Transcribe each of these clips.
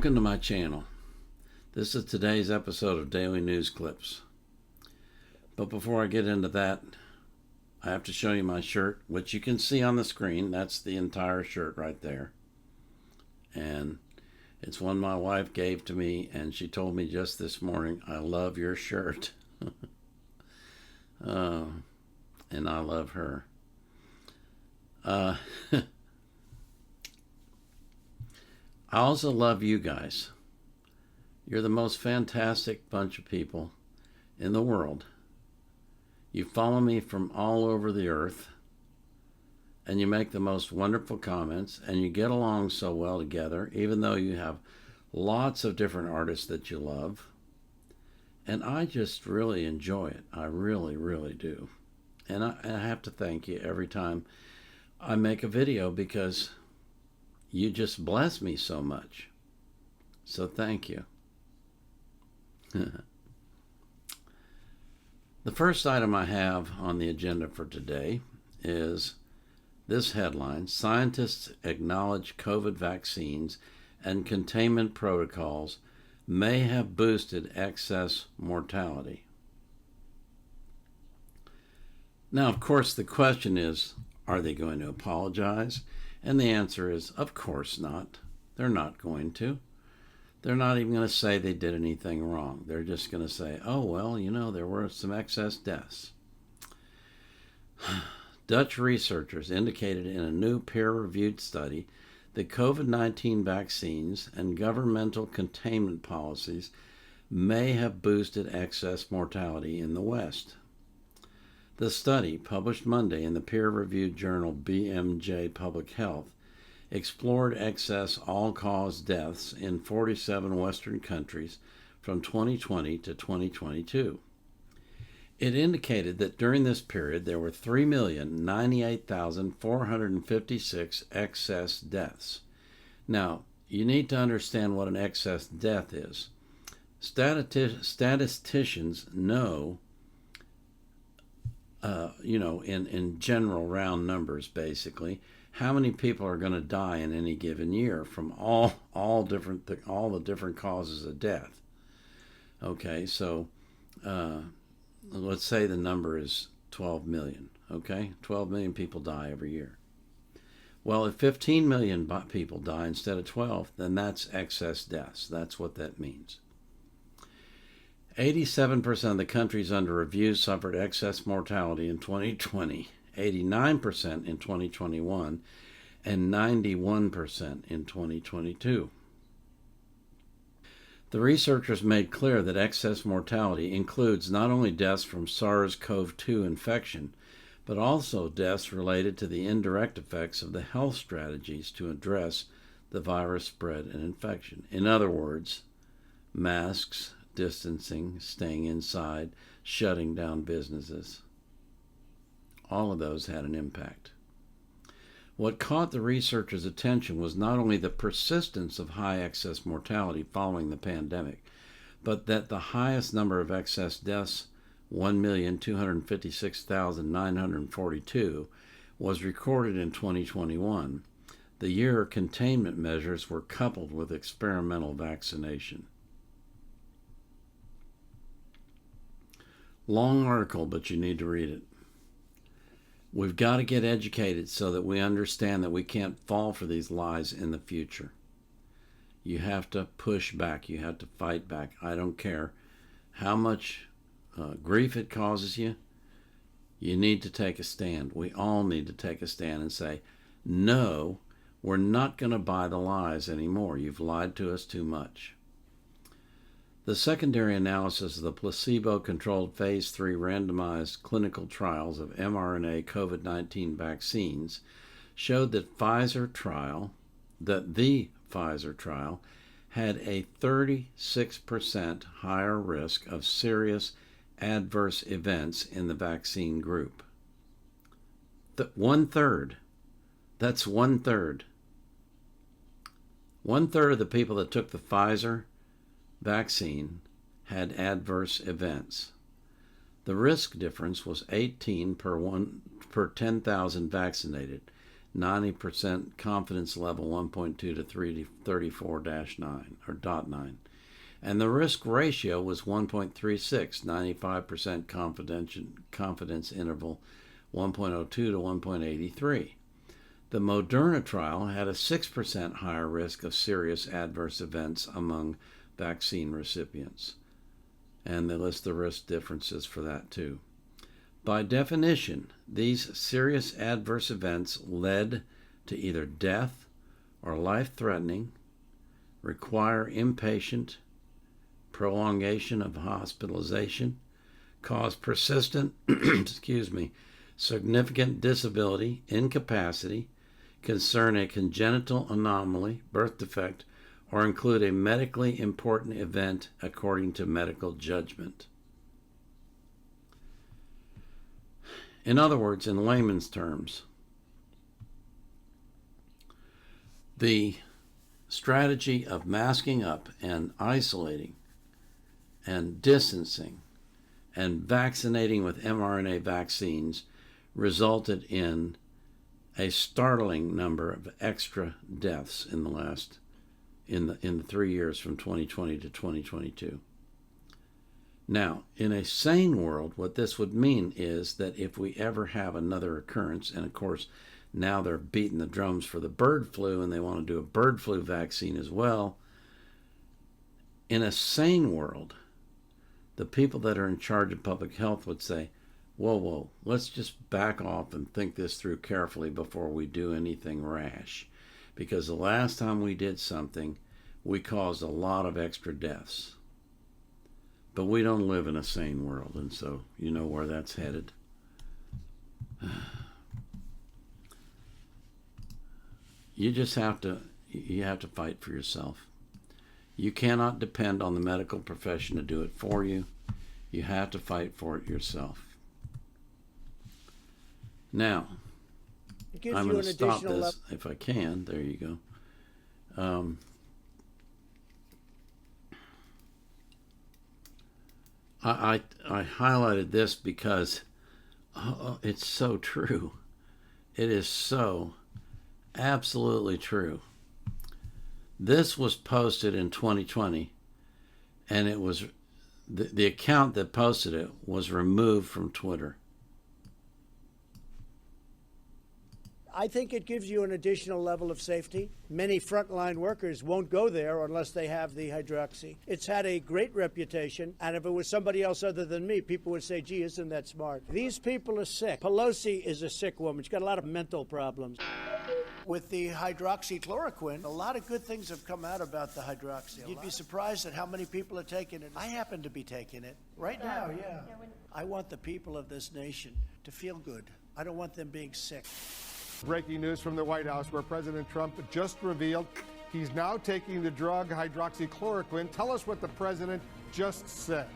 Welcome to my channel. This is today's episode of Daily News Clips. But before I get into that, I have to show you my shirt, which you can see on the screen. That's the entire shirt right there. And it's one my wife gave to me, and she told me just this morning, "I love your shirt." And I love her. I also love you guys. You're the most fantastic bunch of people in the world. You follow me from all over the earth, and you make the most wonderful comments, and you get along so well together, even though you have lots of different artists that you love. And I just really enjoy it. I really, really do. And I have to thank you every time I make a video, because you just bless me so much. So thank you. The first item I have on the agenda for today is this headline: Scientists acknowledge COVID vaccines and containment protocols may have boosted excess mortality. Now, of course, the question is, are they going to apologize? And the answer is, of course not. They're not going to. They're not even going to say they did anything wrong. They're just going to say, oh, well, there were some excess deaths. Dutch researchers indicated in a new peer-reviewed study that COVID-19 vaccines and governmental containment policies may have boosted excess mortality in the West. The study, published Monday in the peer-reviewed journal BMJ Public Health, explored excess all-cause deaths in 47 Western countries from 2020 to 2022. It indicated that during this period there were 3,098,456 excess deaths. Now, you need to understand what an excess death is. Statisticians know in general round numbers, basically, how many people are going to die in any given year from all the different causes of death. Okay, so let's say the number is 12 million. Okay, 12 million people die every year. Well, if 15 million people die instead of 12, then that's excess deaths. That's what that means. 87% of the countries under review suffered excess mortality in 2020, 89% in 2021, and 91% in 2022. The researchers made clear that excess mortality includes not only deaths from SARS-CoV-2 infection, but also deaths related to the indirect effects of the health strategies to address the virus spread and infection. In other words, masks, distancing, staying inside, shutting down businesses. All of those had an impact. What caught the researchers' attention was not only the persistence of high excess mortality following the pandemic, but that the highest number of excess deaths, 1,256,942, was recorded in 2021, the year containment measures were coupled with experimental vaccination. Long article, but you need to read it. We've got to get educated so that we understand that we can't fall for these lies in the future. You have to push back. You have to fight back. I don't care how much grief it causes you. You need to take a stand. We all need to take a stand and say, no, we're not going to buy the lies anymore. You've lied to us too much. The secondary analysis of the placebo-controlled Phase 3 randomized clinical trials of mRNA COVID-19 vaccines showed that the Pfizer trial had a 36% higher risk of serious adverse events in the vaccine group. One-third. That's one-third. One-third of the people that took the Pfizer vaccine had adverse events. The risk difference was 18 per 10,000 vaccinated. 90% confidence level 1.2 to 34-9 or .9. And the risk ratio was 1.36, 95% confidence interval 1.02 to 1.83. The Moderna trial had a 6% higher risk of serious adverse events among vaccine recipients. And they list the risk differences for that too. By definition, these serious adverse events led to either death or life-threatening, require inpatient, prolongation of hospitalization, cause persistent, significant disability, incapacity, concern a congenital anomaly, birth defect, or include a medically important event according to medical judgment. In other words, in layman's terms, the strategy of masking up and isolating and distancing and vaccinating with mRNA vaccines resulted in a startling number of extra deaths in the 3 years from 2020 to 2022. Now, in a sane world, what this would mean is that if we ever have another occurrence, and of course now they're beating the drums for the bird flu and they want to do a bird flu vaccine as well, in a sane world, the people that are in charge of public health would say, whoa, let's just back off and think this through carefully before we do anything rash. Because the last time we did something, we caused a lot of extra deaths. But we don't live in a sane world, and so you know where that's headed. You just have to fight for yourself. You cannot depend on the medical profession to do it for you. You have to fight for it yourself. Now, I'm going to stop this if I can. There you go. I highlighted this because it's so true. It is so absolutely true. This was posted in 2020, and it was the account that posted it was removed from Twitter. I think it gives you an additional level of safety. Many frontline workers won't go there unless they have the hydroxy. It's had a great reputation, and if it was somebody else other than me, people would say, gee, isn't that smart? These people are sick. Pelosi is a sick woman. She's got a lot of mental problems. With the hydroxychloroquine, a lot of good things have come out about the hydroxy. You'd be surprised at how many people are taking it. I happen to be taking it right now, yeah. I want the people of this nation to feel good. I don't want them being sick. Breaking news from the White House, where President Trump just revealed he's now taking the drug hydroxychloroquine. Tell us what the president just said.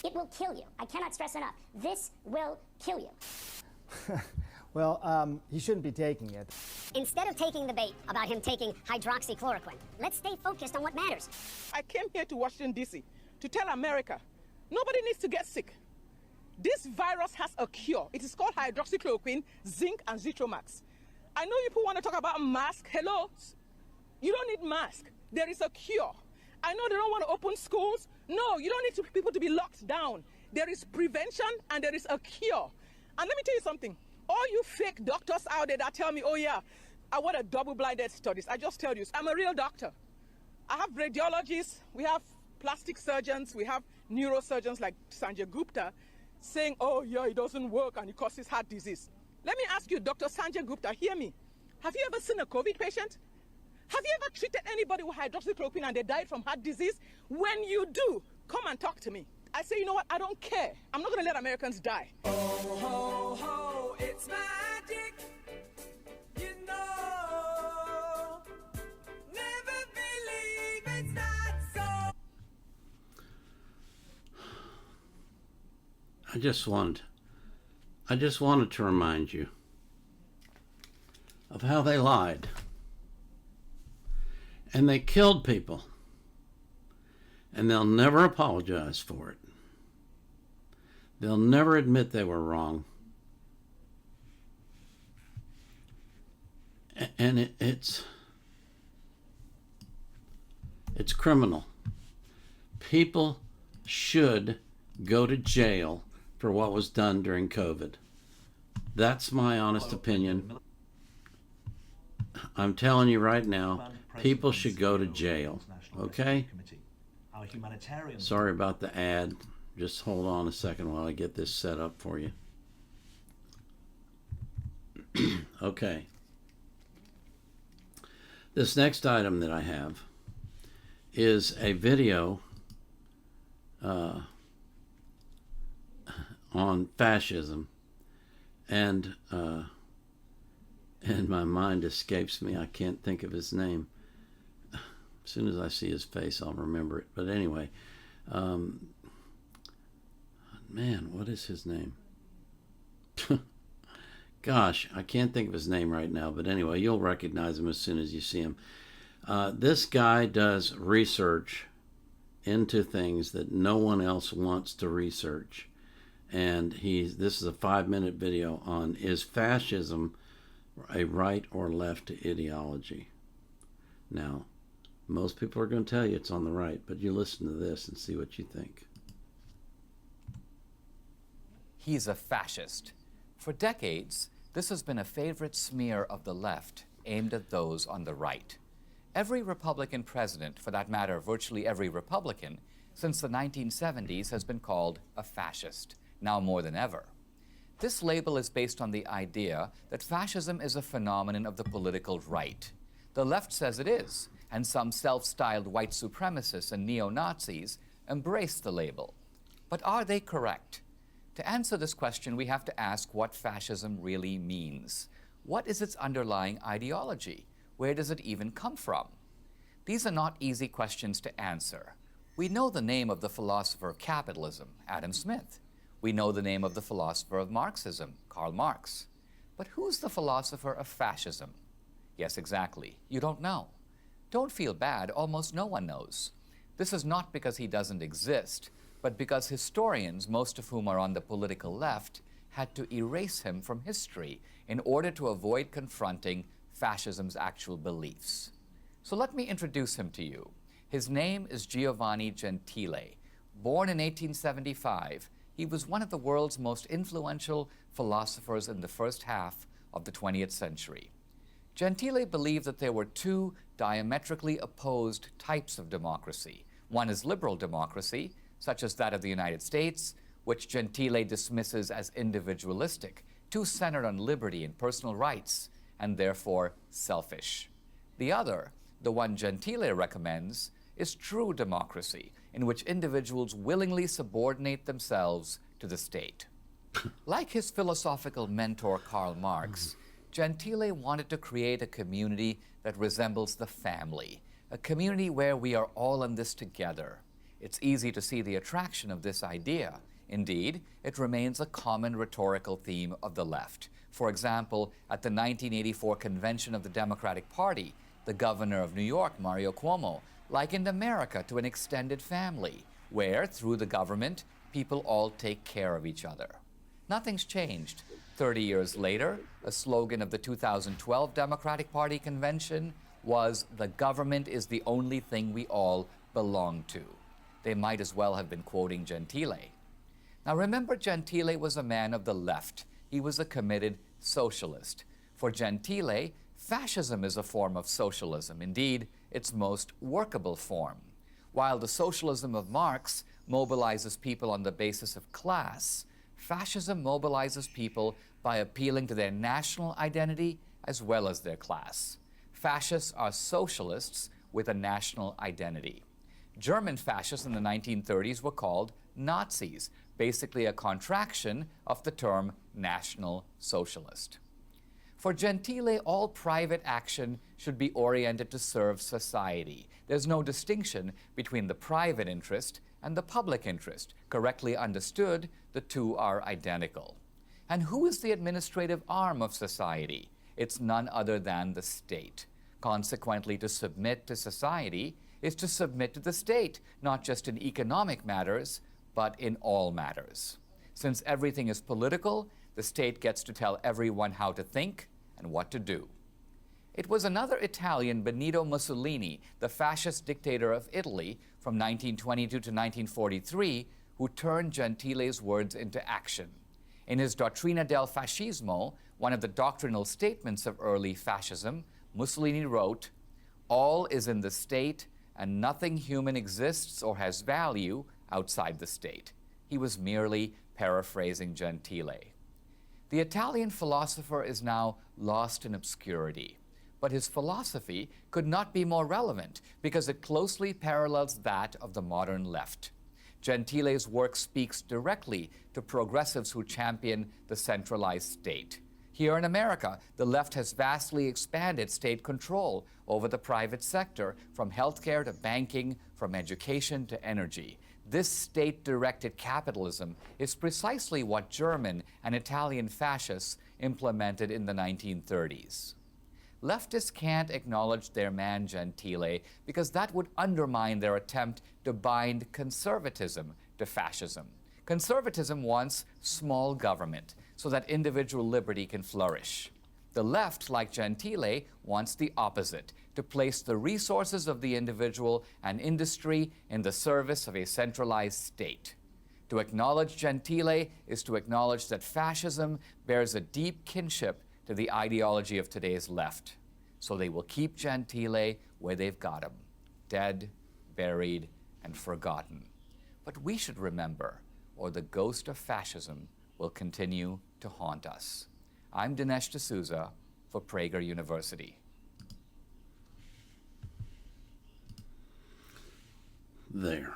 It will kill you. I cannot stress enough. This will kill you. Well, he shouldn't be taking it. Instead of taking the bait about him taking hydroxychloroquine, let's stay focused on what matters. I came here to Washington, D.C. to tell America nobody needs to get sick. This virus has a cure. It is called hydroxychloroquine, zinc, and Zithromax. I know people want to talk about mask. Hello? You don't need mask. There is a cure. I know they don't want to open schools. No, you don't need people to be locked down. There is prevention and there is a cure. And let me tell you something. All you fake doctors out there that tell me, oh yeah, I want a double-blinded studies. I just tell you, I'm a real doctor. I have radiologists, we have plastic surgeons, we have neurosurgeons like Sanjay Gupta saying, oh yeah, it doesn't work and it causes heart disease. Let me ask you, Dr. Sanjay Gupta, hear me. Have you ever seen a COVID patient? Have you ever treated anybody with hydroxychloroquine and they died from heart disease? When you do, come and talk to me. I say, you know what, I don't care. I'm not gonna let Americans die. Oh, ho, ho, it's magic. You know, never believe it's not so. I just wanted to remind you of how they lied. And they killed people. And they'll never apologize for it. They'll never admit they were wrong. And it's criminal. People should go to jail for what was done during COVID. That's my honest opinion. I'm telling you right now, people should go to jail. Okay? Sorry about the ad. Just hold on a second while I get this set up for you. Okay. This next item that I have is a video on fascism, and my mind escapes me. I can't think of his name. As soon as I see his face, I'll remember it. But anyway, man, what is his name? Gosh, I can't think of his name right now. But anyway, you'll recognize him as soon as you see him. This guy does research into things that no one else wants to research. And this is a 5-minute video on, is fascism a right or left ideology? Now, most people are going to tell you it's on the right, but you listen to this and see what you think. He's a fascist. For decades, this has been a favorite smear of the left aimed at those on the right. Every Republican president, for that matter, virtually every Republican, since the 1970s has been called a fascist, now more than ever. This label is based on the idea that fascism is a phenomenon of the political right. The left says it is, and some self-styled white supremacists and neo-Nazis embrace the label. But are they correct? To answer this question, we have to ask what fascism really means. What is its underlying ideology? Where does it even come from? These are not easy questions to answer. We know the name of the philosopher of capitalism, Adam Smith. We know the name of the philosopher of Marxism, Karl Marx. But who's the philosopher of fascism? Yes, exactly. You don't know. Don't feel bad. Almost no one knows. This is not because he doesn't exist, but because historians, most of whom are on the political left, had to erase him from history in order to avoid confronting fascism's actual beliefs. So let me introduce him to you. His name is Giovanni Gentile. Born in 1875, he was one of the world's most influential philosophers in the first half of the 20th century. Gentile believed that there were two diametrically opposed types of democracy. One is liberal democracy, such as that of the United States, which Gentile dismisses as individualistic, too centered on liberty and personal rights, and therefore selfish. The other, the one Gentile recommends, is true democracy, in which individuals willingly subordinate themselves to the state. Like his philosophical mentor Karl Marx, Gentile wanted to create a community that resembles the family, a community where we are all in this together. It's easy to see the attraction of this idea. Indeed, it remains a common rhetorical theme of the left. For example, at the 1984 convention of the Democratic Party, the governor of New York, Mario Cuomo, likened America to an extended family, where, through the government, people all take care of each other. Nothing's changed. 30 years later, a slogan of the 2012 Democratic Party convention was, "The government is the only thing we all belong to." They might as well have been quoting Gentile. Now remember, Gentile was a man of the left. He was a committed socialist. For Gentile, fascism is a form of socialism, indeed, its most workable form. While the socialism of Marx mobilizes people on the basis of class, fascism mobilizes people by appealing to their national identity as well as their class. Fascists are socialists with a national identity. German fascists in the 1930s were called Nazis, basically a contraction of the term National Socialist. For Gentile, all private action should be oriented to serve society. There's no distinction between the private interest and the public interest. Correctly understood, the two are identical. And who is the administrative arm of society? It's none other than the state. Consequently, to submit to society is to submit to the state, not just in economic matters, but in all matters. Since everything is political, the state gets to tell everyone how to think and what to do. It was another Italian, Benito Mussolini, the fascist dictator of Italy from 1922 to 1943, who turned Gentile's words into action. In his Dottrina del Fascismo, one of the doctrinal statements of early fascism, Mussolini wrote, "All is in the state, and nothing human exists or has value outside the state." He was merely paraphrasing Gentile. The Italian philosopher is now lost in obscurity, but his philosophy could not be more relevant because it closely parallels that of the modern left. Gentile's work speaks directly to progressives who champion the centralized state. Here in America, the left has vastly expanded state control over the private sector, from healthcare to banking, from education to energy. This state-directed capitalism is precisely what German and Italian fascists implemented in the 1930s. Leftists can't acknowledge their man Gentile because that would undermine their attempt to bind conservatism to fascism. Conservatism wants small government so that individual liberty can flourish. The left, like Gentile, wants the opposite, to place the resources of the individual and industry in the service of a centralized state. To acknowledge Gentile is to acknowledge that fascism bears a deep kinship to the ideology of today's left. So they will keep Gentile where they've got him, dead, buried, and forgotten. But we should remember, or the ghost of fascism will continue to haunt us. I'm Dinesh D'Souza for Prager University. There.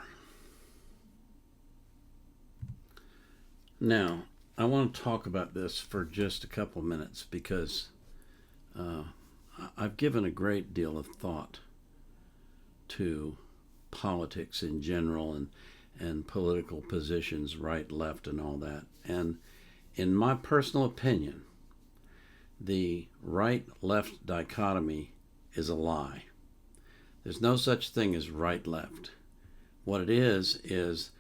Now, I want to talk about this for just a couple minutes because I've given a great deal of thought to politics in general and political positions, right, left, and all that. And in my personal opinion, the right-left dichotomy is a lie. There's no such thing as right-left. What it is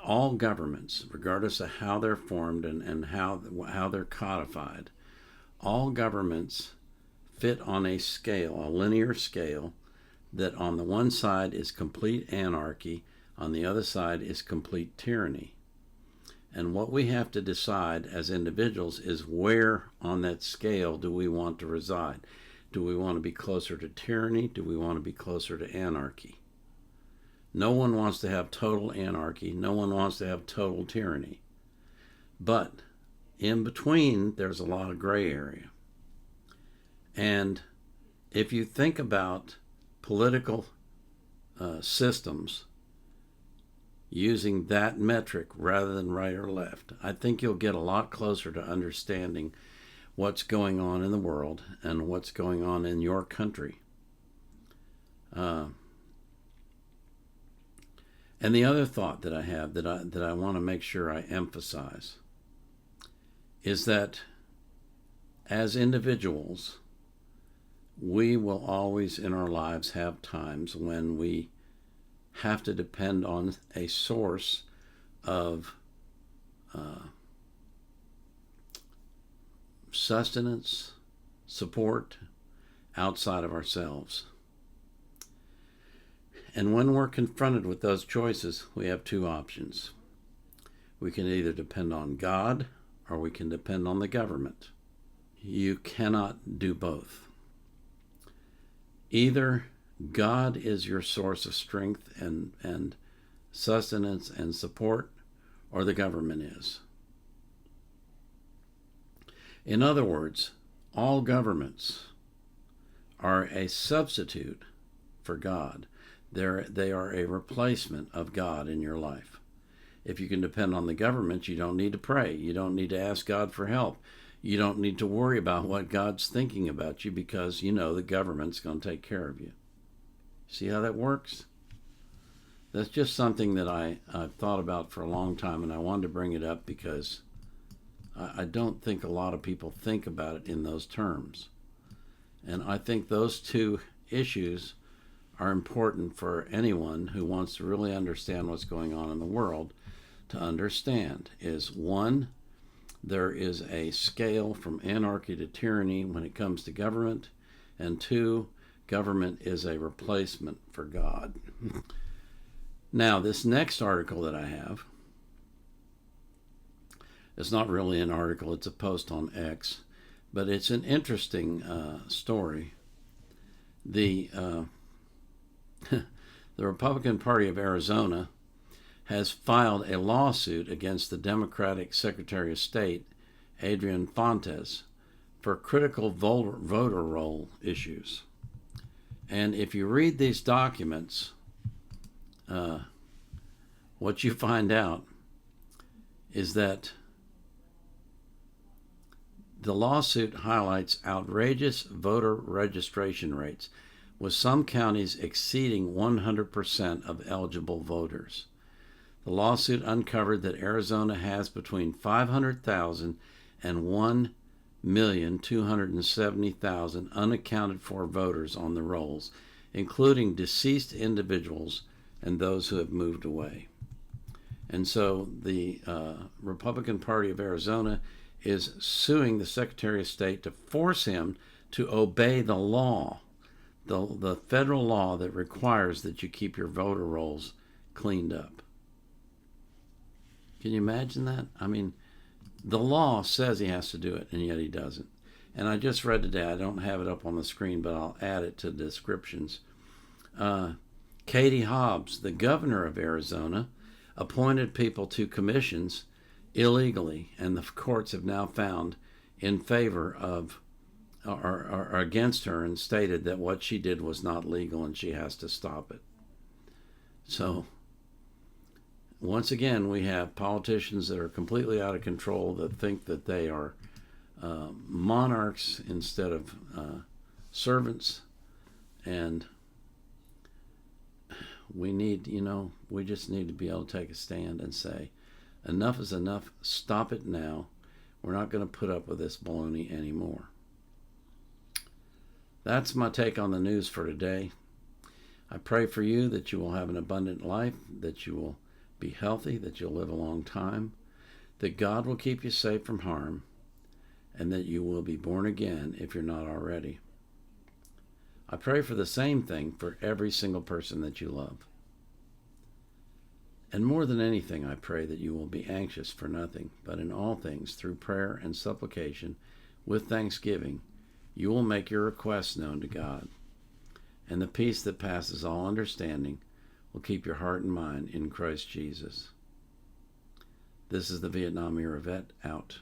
all governments, regardless of how they're formed and how they're codified, all governments fit on a scale, a linear scale, that on the one side is complete anarchy, on the other side is complete tyranny. And what we have to decide as individuals is where on that scale do we want to reside. Do we want to be closer to tyranny? Do we want to be closer to anarchy? No one wants to have total anarchy. No one wants to have total tyranny. But in between, there's a lot of gray area. And if you think about political systems using that metric rather than right or left, I think you'll get a lot closer to understanding what's going on in the world and what's going on in your country. And the other thought that I have that I want to make sure I emphasize is that as individuals, we will always in our lives have times when we have to depend on a source of sustenance, support outside of ourselves. And when we're confronted with those choices, we have two options. We can either depend on God or we can depend on the government. You cannot do both. Either God is your source of strength and sustenance and support, or the government is. In other words, all governments are a substitute for God. They are a replacement of God in your life. If you can depend on the government, you don't need to pray. You don't need to ask God for help. You don't need to worry about what God's thinking about you because you know the government's going to take care of you. See how that works? That's just something that I've thought about for a long time, and I wanted to bring it up because I don't think a lot of people think about it in those terms. And I think those two issues are important for anyone who wants to really understand what's going on in the world to understand. Is one, there is a scale from anarchy to tyranny when it comes to government, And 2, government is a replacement for God. Now, this next article that I have, it's not really an article, it's a post on X, but it's an interesting story. The the Republican Party of Arizona has filed a lawsuit against the Democratic Secretary of State, Adrian Fontes, for critical voter roll issues. And if you read these documents, what you find out is that the lawsuit highlights outrageous voter registration rates, with some counties exceeding 100% of eligible voters. The lawsuit uncovered that Arizona has between 500,000 and 1,270,000 unaccounted for voters on the rolls, including deceased individuals and those who have moved away. And so the Republican Party of Arizona is suing the Secretary of State to force him to obey the law, the federal law that requires that you keep your voter rolls cleaned up. Can you imagine that? I mean, the law says he has to do it, and yet he doesn't. And I just read today, I don't have it up on the screen, but I'll add it to the descriptions. Katie Hobbs, the governor of Arizona, appointed people to commissions illegally, and the courts have now found in favor of or against her and stated that what she did was not legal and she has to stop it. So once again, we have politicians that are completely out of control, that think that they are monarchs instead of servants. And we just need to be able to take a stand and say, enough is enough. Stop it now. We're not going to put up with this baloney anymore. That's my take on the news for today. I pray for you that you will have an abundant life, that you will be healthy, that you'll live a long time, that God will keep you safe from harm, and that you will be born again if you're not already. I pray for the same thing for every single person that you love. And more than anything, I pray that you will be anxious for nothing, but in all things, through prayer and supplication, with thanksgiving, you will make your requests known to God. And the peace that passes all understanding will keep your heart and mind in Christ Jesus. This is the Vietnam Era Vet out.